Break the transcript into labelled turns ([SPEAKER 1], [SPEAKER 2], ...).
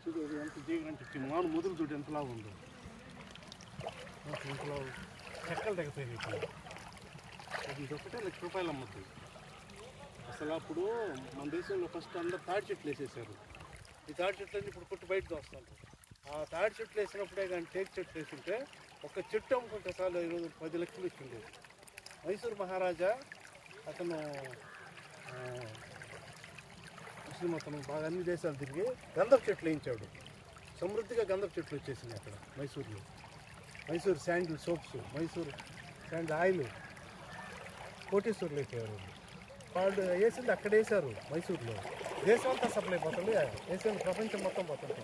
[SPEAKER 1] చూడు ఎంత జీగంటే మాను ముదురు చూడు ఎంతలా ఉందో, ఇంతలా చెక్కలు తెగతాయి. అది ఒకటే ₹1,00,000 అమ్ముతుంది. అసలు అప్పుడు మన దేశంలో ఫస్ట్ అందరు తాడి చెట్లు వేసేసారు. ఈ తాడి చెట్లన్నీ ఇప్పుడు పుట్టి బయటకు వస్తారు. ఆ తాడి చెట్లు వేసినప్పుడే కానీ టేక్ చెట్లు వేసింటే ఒక చెట్టు అమ్ముకుంటే చాలు ఈరోజు 10 లక్షలు ఇచ్చింది. మైసూరు మహారాజా అతను ముస్లిం అతను బాగా అన్ని దేశాలు తిరిగి గంధపు చెట్లు వేయించాడు. సమృద్ధిగా గంధపు చెట్లు వచ్చేసింది అక్కడ మైసూరులో. Mysore sandal soaps, Mysore sandal oil కోటేశ్వర్లు అయిపోయారు. వాళ్ళు వేసింది అక్కడ వేశారు మైసూరులో. దేశం అంతా సప్లై పోతుంది, వేసింది ప్రపంచం మొత్తం పోతుంది.